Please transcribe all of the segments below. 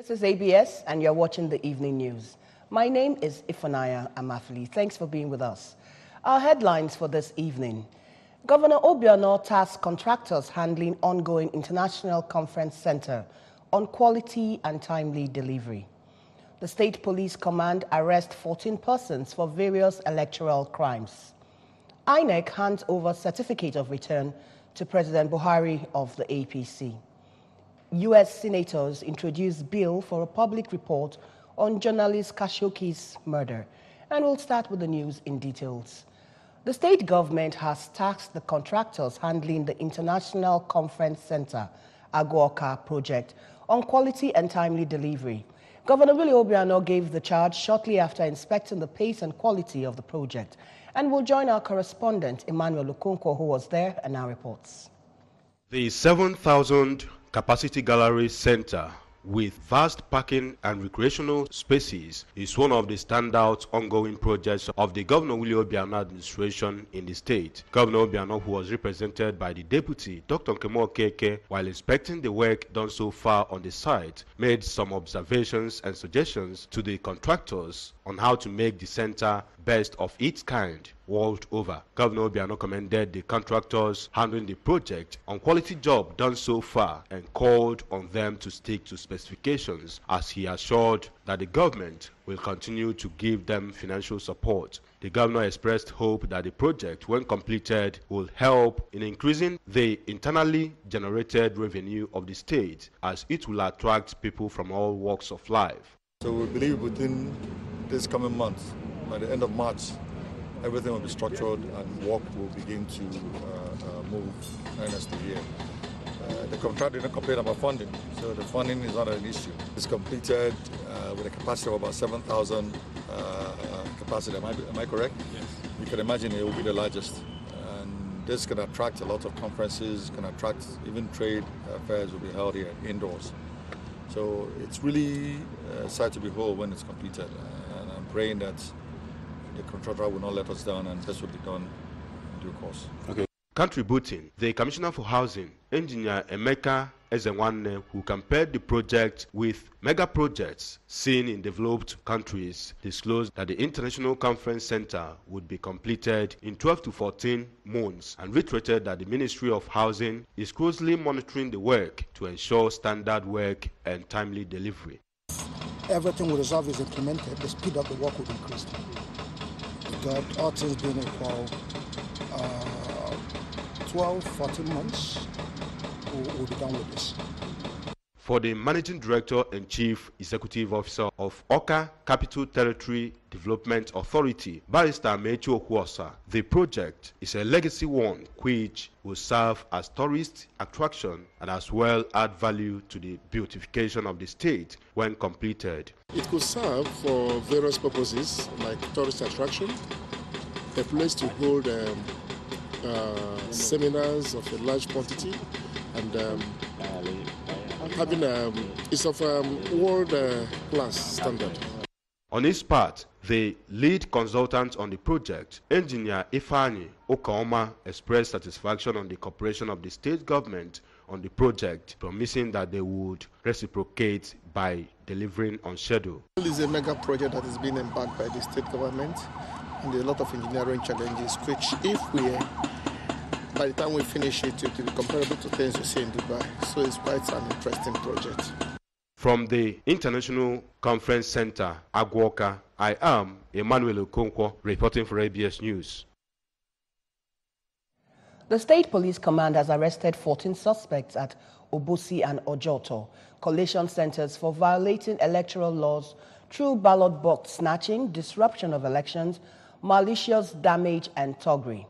This is ABS, and you're watching the evening news. My name is Ifunanya Amafili. Thanks for being with us. Our headlines for this evening. Governor Obiano tasked contractors handling ongoing International Conference Center on quality and timely delivery. The State Police Command arrests 14 persons for various electoral crimes. INEC hands over certificate of return to President Buhari of the APC. U.S. senators introduce bill for a public report on journalist Khashoggi's murder. And we'll start with the news in details. The state government has tasked the contractors handling the International Conference Center, Aguoka project, on quality and timely delivery. Governor Willie Obiano gave the charge shortly after inspecting the pace and quality of the project. And we'll join our correspondent, Emmanuel Lukunko, who was there and now reports. The 7,000 capacity gallery center with vast parking and recreational spaces is one of the standout ongoing projects of the Governor Willie Obiano administration in the state. Governor Obiano, who was represented by the deputy, Dr. Nkemo Okeke, while inspecting the work done so far on the site, made some observations and suggestions to the contractors on how to make the center best of its kind world over. Governor Obiano commended the contractors handling the project on quality job done so far and called on them to stick to specifications, as he assured that the government will continue to give them financial support. The governor expressed hope that the project, when completed, will help in increasing the internally generated revenue of the state, as it will attract people from all walks of life. So we believe within this coming month, by the end of March, everything will be structured and work will begin to move earnestly here. The contractor didn't complain about funding, so the funding is not an issue. It's completed with a capacity of about 7,000 capacity. Am I correct? Yes. You can imagine it will be the largest. And this can attract a lot of conferences, can attract even trade fairs will be held here indoors. So it's really a sight to behold when it's completed. And I'm praying that the contractor will not let us down and this will be done in due course. Okay. Contributing, the Commissioner for Housing, Engineer Emeka Ezenwanne, who compared the project with mega projects seen in developed countries, disclosed that the International Conference Center would be completed in 12 to 14 months and reiterated that the Ministry of Housing is closely monitoring the work to ensure standard work and timely delivery. Everything will resolve is implemented, the speed of the work will increase. Because all things being equal, 12, 14 months, we'll be done with this. For the Managing Director and Chief Executive Officer of Oka Capital Territory Development Authority, Barrister Mechu Okwuosa, the project is a legacy one which will serve as tourist attraction and as well add value to the beautification of the state when completed. It could serve for various purposes like tourist attraction, a place to hold seminars of a large quantity, and having it's of world class standard. On his part, the lead consultant on the project, Engineer Ifeanyi Okaoma, expressed satisfaction on the cooperation of the state government on the project, promising that they would reciprocate by delivering on schedule. It is a mega project that is being embarked by the state government, and there are a lot of engineering challenges, which by the time we finish it, it will be comparable to things you see in Dubai. So it's quite an interesting project. From the International Conference Center, Aguoka, I am Emmanuel Lukunko, reporting for ABS News. The State Police Command has arrested 14 suspects at Obosi and Ojoto collation centers for violating electoral laws through ballot box snatching, disruption of elections, malicious damage, and thuggery.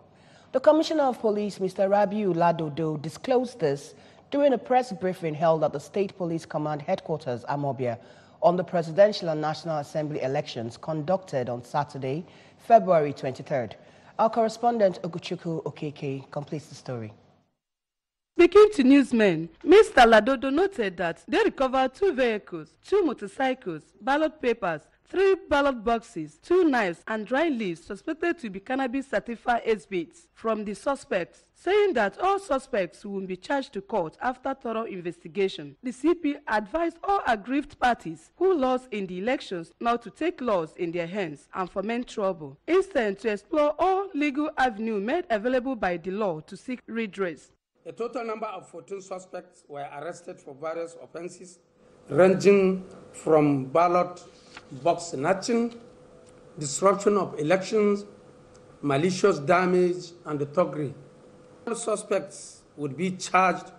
The Commissioner of Police, Mr. Rabiu Ladodo, disclosed this during a press briefing held at the State Police Command headquarters, Amobia, on the Presidential and National Assembly elections conducted on Saturday, February 23rd. Our correspondent, Oguchukwu Okeke, completes the story. Speaking to newsmen, Mr. Ladodo noted that they recovered 2 vehicles, 2 motorcycles, ballot papers, 3 ballot boxes, 2 knives, and dry leaves suspected to be cannabis-certified exhibits from the suspects, saying that all suspects will be charged to court after thorough investigation. The CP advised all aggrieved parties who lost in the elections not to take laws in their hands and foment trouble, instead to explore all legal avenues made available by the law to seek redress. A total number of 14 suspects were arrested for various offenses, ranging from ballot box snatching, disruption of elections, malicious damage, and thuggery. All suspects would be charged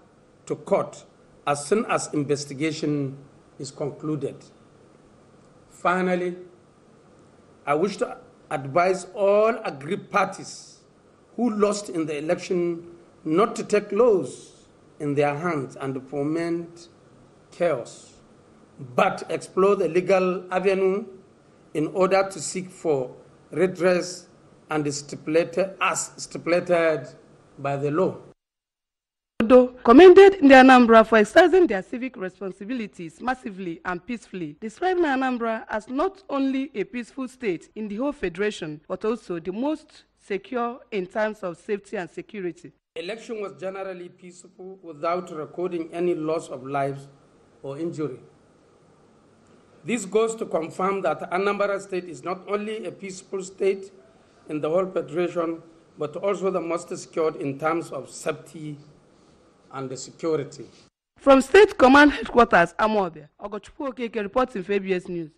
to court as soon as investigation is concluded. Finally, I wish to advise all aggrieved parties who lost in the election not to take laws in their hands and foment chaos, but explore the legal avenue in order to seek for redress and stipulated by the law. Odo commended the Anambra for exercising their civic responsibilities massively and peacefully, describing Anambra as not only a peaceful state in the whole federation, but also the most secure in terms of safety and security. The election was generally peaceful without recording any loss of lives or injury. This goes to confirm that Anambra State is not only a peaceful state in the whole federation, but also the most secured in terms of safety and the security. From State Command Headquarters, Amobia, Ogochukwu Okeke reporting for ABS News.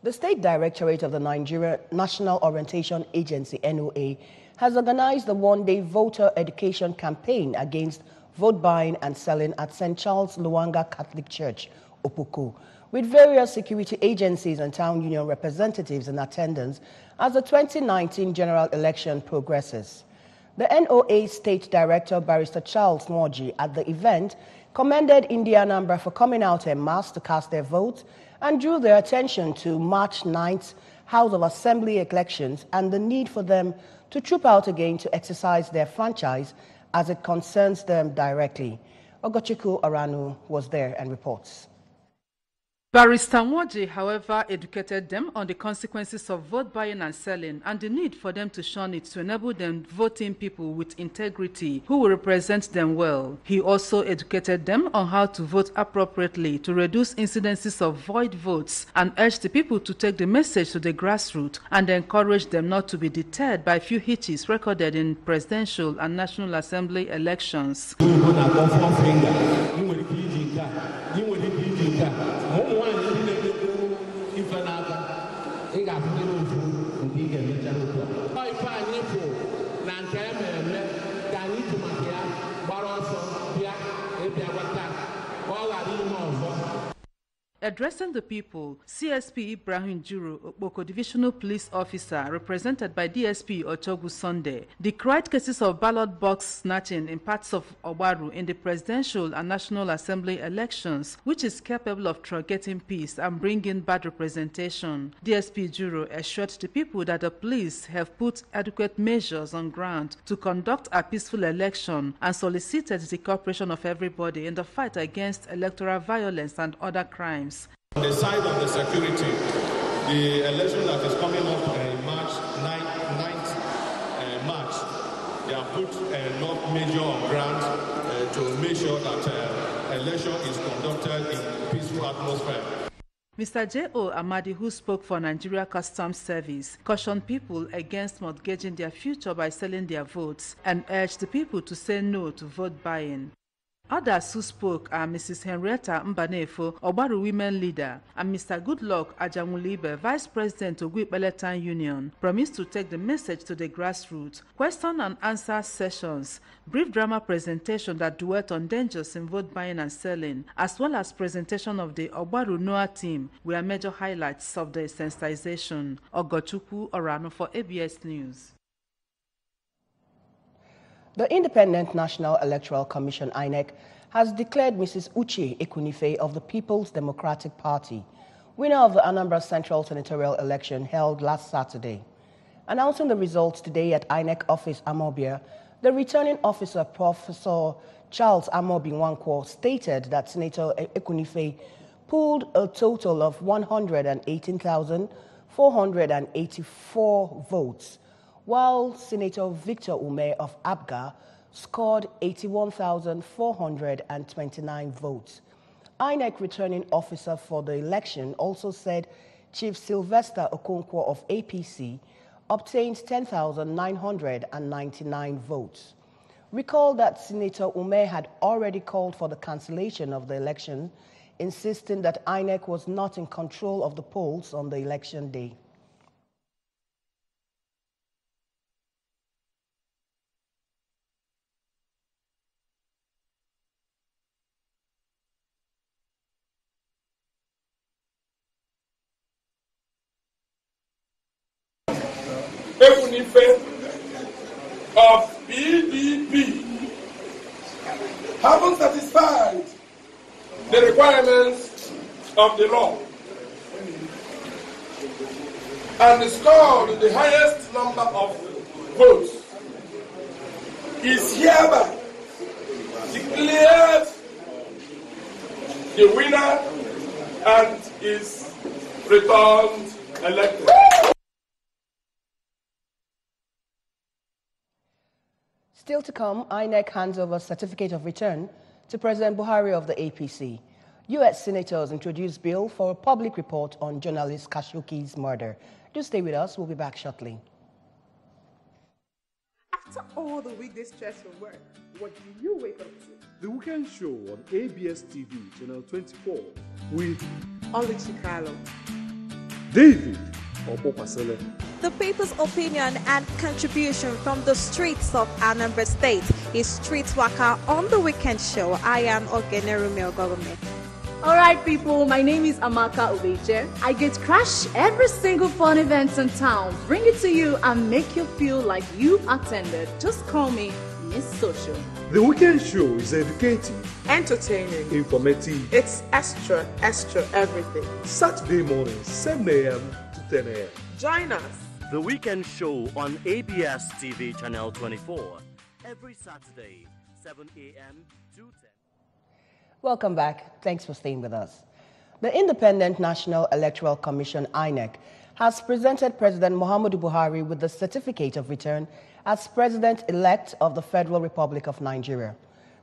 The State Directorate of the Nigeria National Orientation Agency, NOA, has organized the one-day voter education campaign against vote buying and selling at St. Charles Luanga Catholic Church, Opoko, with various security agencies and town union representatives in attendance as the 2019 general election progresses. The NOA State Director, Barrister Charles Nwoji, at the event, commended Anambra for coming out en masse to cast their votes and drew their attention to March 9th House of Assembly elections and the need for them to troop out again to exercise their franchise as it concerns them directly. Ogochukwu Oranu was there and reports. Barrister Nwoji, however, educated them on the consequences of vote buying and selling and the need for them to shun it to enable them voting people with integrity who will represent them well. He also educated them on how to vote appropriately to reduce incidences of void votes and urged the people to take the message to the grassroots and encourage them not to be deterred by few hitches recorded in presidential and National Assembly elections. Addressing the people, CSP Ibrahim Juro, Opoko Divisional Police Officer, represented by DSP Ochogu Sunday, decried cases of ballot box snatching in parts of Obaru in the presidential and National Assembly elections, which is capable of truncating peace and bringing bad representation. DSP Juro assured the people that the police have put adequate measures on ground to conduct a peaceful election and solicited the cooperation of everybody in the fight against electoral violence and other crimes. On the side of the security, the election that is coming up March 9th March, they have put a lot major on ground to make sure that election is conducted in a peaceful atmosphere. Mr. J.O. Amadi, who spoke for Nigeria Customs Service, cautioned people against mortgaging their future by selling their votes and urged the people to say no to vote buying. Others who spoke are Mrs. Henrietta Mbanefo, Obaru Women Leader, and Mr. Goodluck Ajamulibe, Vice President of Gwipele Town Union, promised to take the message to the grassroots. Question and answer sessions, brief drama presentation that dwelt on dangers in vote buying and selling, as well as presentation of the Obaru Noah team were major highlights of the sensitization. Ogochukwu Orano for ABS News. The Independent National Electoral Commission, INEC, has declared Mrs. Uche Ekunife of the People's Democratic Party winner of the Anambra Central Senatorial election held last Saturday. Announcing the results today at INEC office Amobia, The returning officer, Professor Charles Amobinwankwo, stated that Senator Ekunife pooled a total of 118,484 votes, while Senator Victor Ume of Abga scored 81,429 votes. INEC returning officer for the election also said Chief Sylvester Okonkwo of APC obtained 10,999 votes. Recall that Senator Ume had already called for the cancellation of the election, insisting that INEC was not in control of the polls on the election day. Of PDP haven't satisfied the requirements of the law and scored the highest number of votes is hereby declared the winner and is returned elected. Still to come, INEC hands over certificate of return to President Buhari of the APC. U.S. senators introduce bill for a public report on journalist Khashoggi's murder. Do stay with us. We'll be back shortly. After all the weekday stress from work, what do you wake up to? The Weekend Show on ABS TV, Channel 24, with Oluchi Carlo, David Opopasele. The people's opinion and contribution from the streets of Anambra State is Street Waka on the Weekend Show. I am Ogenerumil Government. Alright people, my name is Amaka Ubeche. I get crash every single fun event in town, bring it to you and make you feel like you attended. Just call me Miss Social. The Weekend Show is educative, entertaining, informative. It's extra everything. Saturday morning, 7 a.m. to 10 a.m. Join us. The Weekend Show on ABS TV Channel 24. Every Saturday, 7 a.m. to 10. Welcome back. Thanks for staying with us. The Independent National Electoral Commission, INEC, has presented President Muhammadu Buhari with the certificate of return as President-elect of the Federal Republic of Nigeria.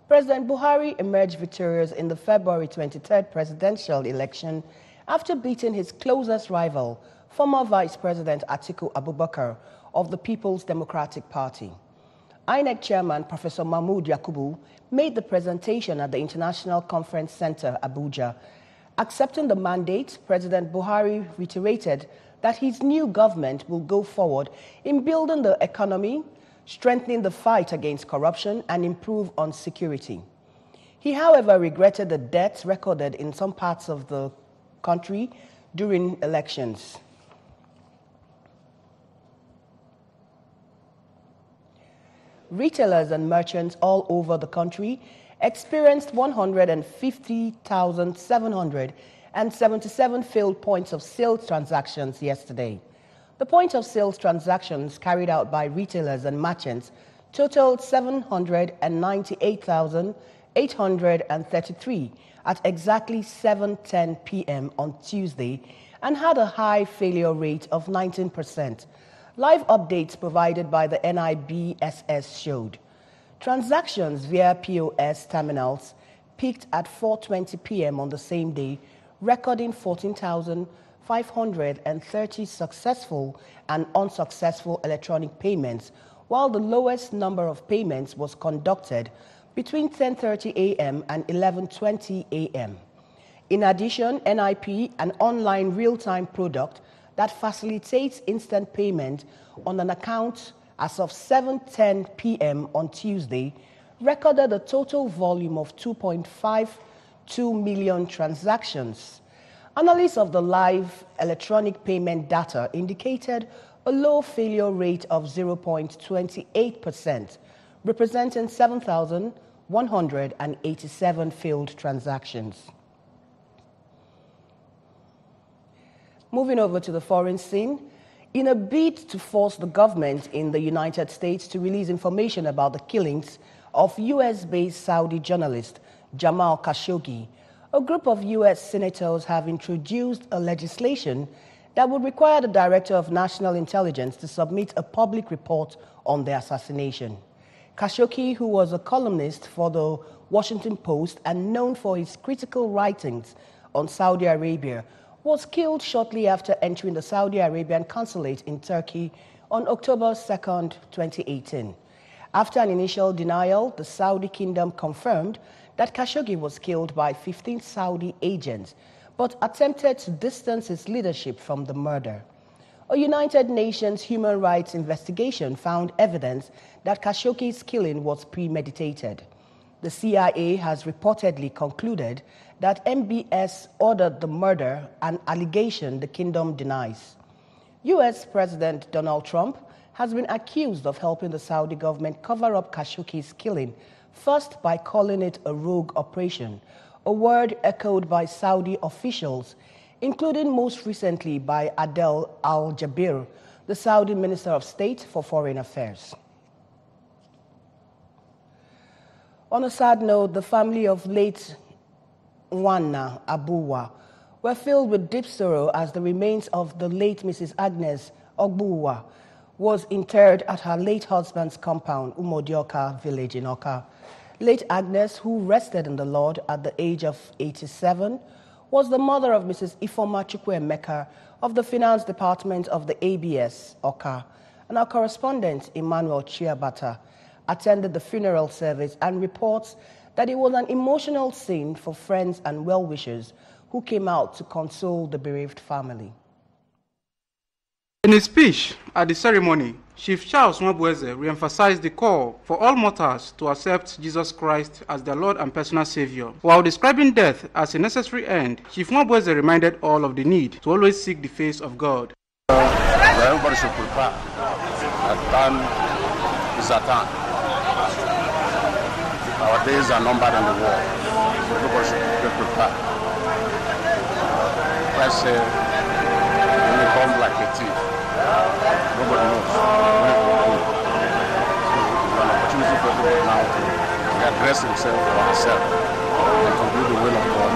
President Buhari emerged victorious in the February 23rd presidential election after beating his closest rival, former Vice President Atiku Abubakar of the People's Democratic Party. INEC Chairman Professor Mahmood Yakubu made the presentation at the International Conference Center, Abuja. Accepting the mandate, President Buhari reiterated that his new government will go forward in building the economy, strengthening the fight against corruption, and improve on security. He, however, regretted the deaths recorded in some parts of the country during elections. Retailers and merchants all over the country experienced 150,777 failed points of sales transactions yesterday. The point of sales transactions carried out by retailers and merchants totaled 798,833 at exactly 7:10 p.m. on Tuesday and had a high failure rate of 19%. Live updates provided by the NIBSS showed transactions via POS terminals peaked at 4:20 p.m. on the same day, recording 14,530 successful and unsuccessful electronic payments, while the lowest number of payments was conducted between 10:30 a.m. and 11:20 a.m. In addition, NIP, an online real-time product that facilitates instant payment on an account as of 7:10 p.m. on Tuesday, recorded a total volume of 2.52 million transactions. Analysis of the live electronic payment data indicated a low failure rate of 0.28%, representing 7,187 failed transactions. Moving over to the foreign scene, in a bid to force the government in the United States to release information about the killings of US-based Saudi journalist Jamal Khashoggi. A group of US senators have introduced a legislation that would require the Director of National Intelligence to submit a public report on the assassination. Khashoggi, who was a columnist for the Washington Post and known for his critical writings on Saudi Arabia, was killed shortly after entering the Saudi Arabian consulate in Turkey on October 2, 2018. After an initial denial, the Saudi kingdom confirmed that Khashoggi was killed by 15 Saudi agents, but attempted to distance his leadership from the murder. A United Nations human rights investigation found evidence that Khashoggi's killing was premeditated. The CIA has reportedly concluded that MBS ordered the murder, an allegation the kingdom denies. US President Donald Trump has been accused of helping the Saudi government cover up Khashoggi's killing, first by calling it a rogue operation, a word echoed by Saudi officials, including most recently by Adel Al-Jaber, the Saudi Minister of State for Foreign Affairs. On a sad note, the family of late Nwanna Abuwa were filled with deep sorrow as the remains of the late Mrs. Agnes Ogbuwa was interred at her late husband's compound, Umodioka village in Oka. Late Agnes, who rested in the Lord at the age of 87, was the mother of Mrs. Ifoma Chukwuemeka of the Finance Department of the ABS, Oka, and our correspondent, Emmanuel Chiabata, attended the funeral service and reports that it was an emotional scene for friends and well-wishers who came out to console the bereaved family. In his speech at the ceremony, Chief Charles Nwabueze re-emphasized the call for all mortals to accept Jesus Christ as their Lord and personal Savior. While describing death as a necessary end, Chief Nwabueze reminded all of the need to always seek the face of God. Everybody should prepare. At time is at hand. Our days are numbered in the war. So everybody should get prepared. Christ said, when you come like a thief, nobody knows when it will come. So it's an opportunity for everybody now to address himself or herself and to do the will of God.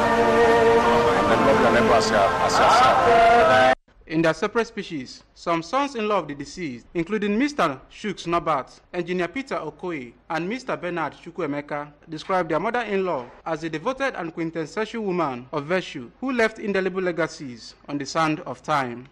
And then God will enable us as ourselves. In their separate speeches, some sons-in-law of the deceased, including Mr. Shuks Nobat, Engineer Peter Okoye, and Mr. Bernard Chukwuemeka, described their mother-in-law as a devoted and quintessential woman of virtue who left indelible legacies on the sand of time.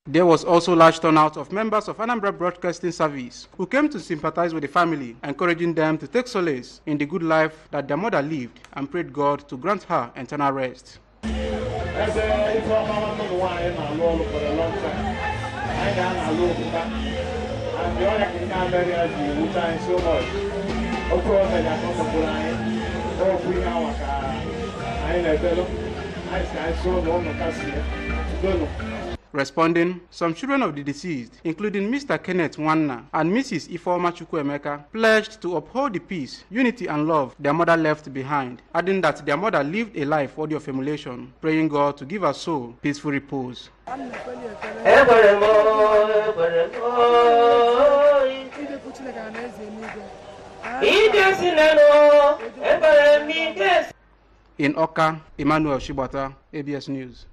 There was also large turnout of members of Anambra Broadcasting Service who came to sympathize with the family, encouraging them to take solace in the good life that their mother lived and prayed God to grant her eternal rest. Responding, some children of the deceased, including Mr. Kenneth Nwanna and Mrs. Ifoma Chukwuemeka, pledged to uphold the peace, unity and love their mother left behind, adding that their mother lived a life worthy of emulation, praying God to give her soul peaceful repose. In Oka, Emmanuel Shibata, ABS News.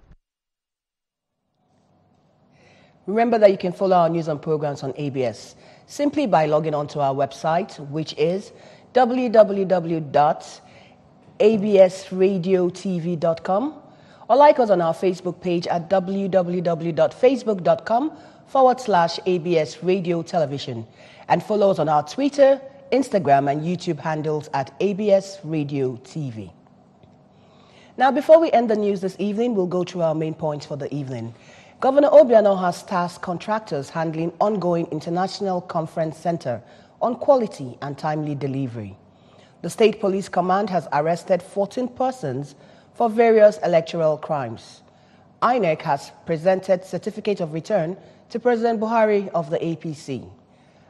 Remember that you can follow our news and programs on ABS simply by logging onto our website, which is www.absradiotv.com, or like us on our Facebook page at www.facebook.com/ABS Radio Television, and follow us on our Twitter, Instagram, and YouTube handles at ABS Radio TV. Now, before we end the news this evening, we'll go through our main points for the evening. Governor Obiano has tasked contractors handling ongoing International Conference Center on quality and timely delivery. The State Police Command has arrested 14 persons for various electoral crimes. INEC has presented certificate of return to President Buhari of the APC.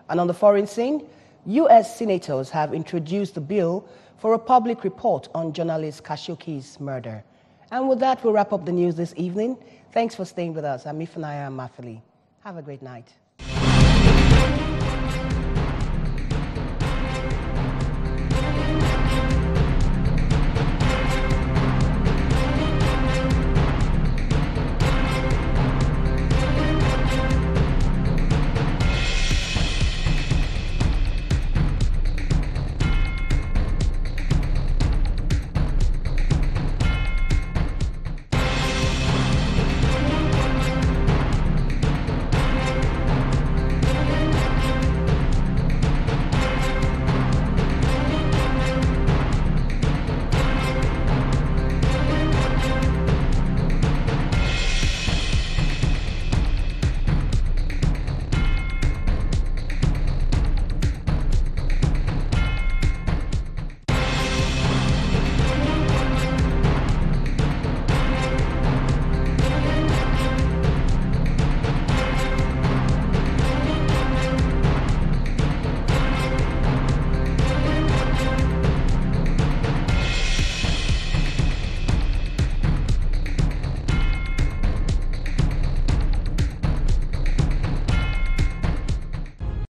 And on the foreign scene, U.S. senators have introduced the bill for a public report on journalist Khashoggi's murder. And with that, we'll wrap up the news this evening. Thanks for staying with us. I'm Ifunaya Mafili. Have a great night.